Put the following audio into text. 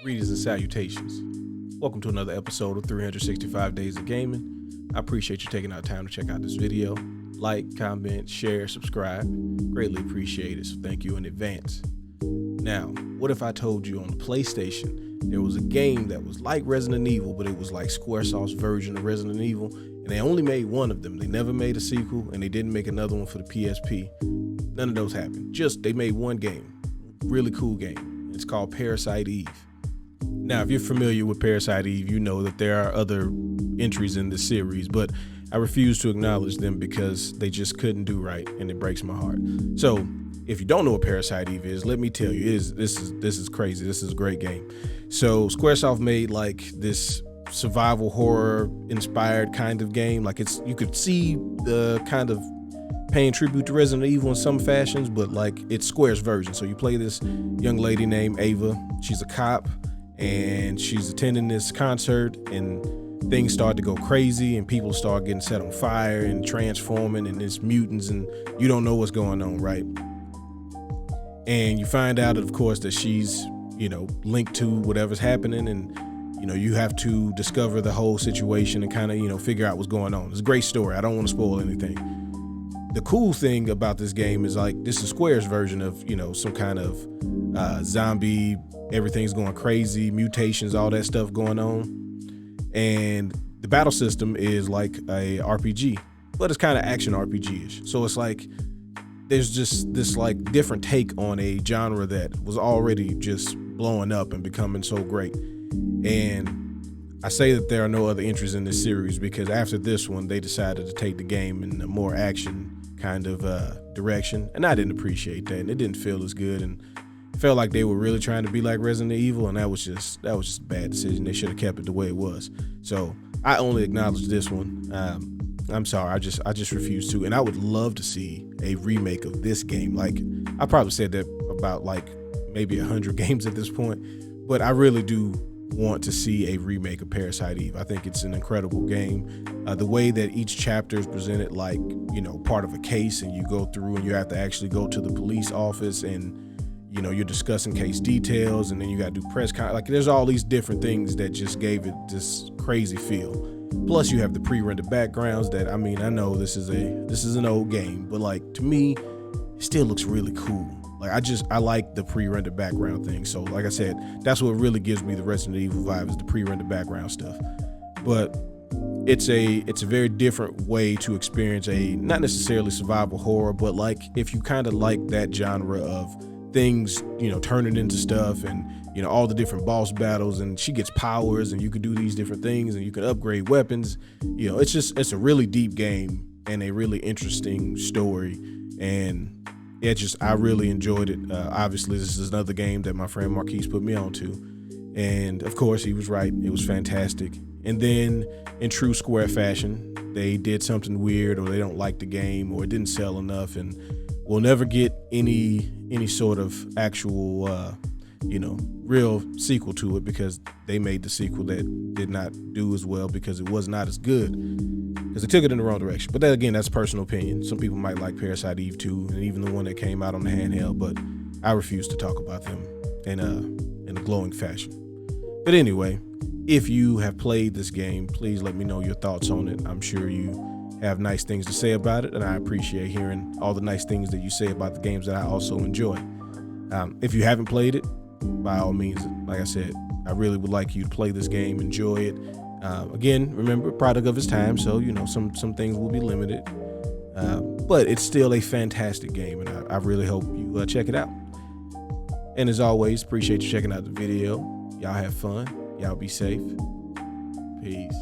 Greetings and salutations. Welcome to another episode of 365 Days of Gaming. I appreciate you taking out time to check out this video. Like, comment, share, subscribe. Greatly appreciate it, so thank you in advance. Now, what if I told you on the PlayStation there was a game that was like Resident Evil, but it was like Squaresoft's version of Resident Evil, and they only made one of them. They never made a sequel, and they didn't make another one for the PSP. None of those happened. Just they made one game. Really cool game. It's called Parasite Eve. Now, if you're familiar with Parasite Eve, you know that there are other entries in this series, but I refuse to acknowledge them because they just couldn't do right, and it breaks my heart. So, if you don't know what Parasite Eve is, let me tell you, this is crazy. This is a great game. So, Squaresoft made like this survival horror inspired kind of game. Like you could see the kind of paying tribute to Resident Evil in some fashions, but like it's Square's version. So you play this young lady named Ava. She's a cop, and she's attending this concert, and things start to go crazy, and people start getting set on fire and transforming, and it's mutants, and you don't know what's going on, right? And you find out, of course, that she's, linked to whatever's happening, and, you have to discover the whole situation and kind of, figure out what's going on. It's a great story. I don't want to spoil anything. The cool thing about this game is like, this is Square's version of, some kind of zombie, everything's going crazy, mutations, all that stuff going on. And the battle system is like a RPG, but it's kind of action RPG-ish. So it's like, there's just this like different take on a genre that was already just blowing up and becoming so great. And I say that there are no other entries in this series because after this one, they decided to take the game in a more action kind of direction, and I didn't appreciate that, and it didn't feel as good, and it felt like they were really trying to be like Resident Evil, and that was just a bad decision. They should have kept it the way it was. So I only acknowledge this one. I'm sorry, I just refuse to, and I would love to see a remake of this game. Like, I probably said that about like maybe 100 games at this point, but I really do want to see a remake of Parasite Eve. I think it's an incredible game. The way that each chapter is presented, like, part of a case, and you go through and you have to actually go to the police office, and you're discussing case details, and then you got to do press con. Like, there's all these different things that just gave it this crazy feel. Plus, you have the pre-rendered backgrounds that, I know this is an old game, but like, to me, it still looks really cool. Like, I like the pre-rendered background thing. So like I said, that's what really gives me the Resident Evil vibe, is the pre-rendered background stuff. But it's a very different way to experience a, not necessarily survival horror, but like if you kind of like that genre of things, turning into stuff, and all the different boss battles, and she gets powers, and you can do these different things, and you can upgrade weapons. It's a really deep game and a really interesting story, and I really enjoyed it. Obviously, this is another game that my friend Marquise put me onto, and of course, he was right. It was fantastic. And then, in true Square fashion, they did something weird, or they don't like the game, or it didn't sell enough, and we'll never get any sort of actual, real sequel to it, because they made the sequel that did not do as well because it was not as good, because they took it in the wrong direction. But that, again, that's personal opinion. Some people might like Parasite Eve too, and even the one that came out on the handheld, but I refuse to talk about them in a glowing fashion. But anyway, if you have played this game, please let me know your thoughts on it. I'm sure you have nice things to say about it, and I appreciate hearing all the nice things that you say about the games that I also enjoy. If you haven't played it, by all means, like I said, I really would like you to play this game, enjoy it. Again, remember, product of its time, so some things will be limited, but it's still a fantastic game, and I really hope you check it out. And as always, appreciate you checking out the video. Y'all have fun. Y'all be safe. Peace.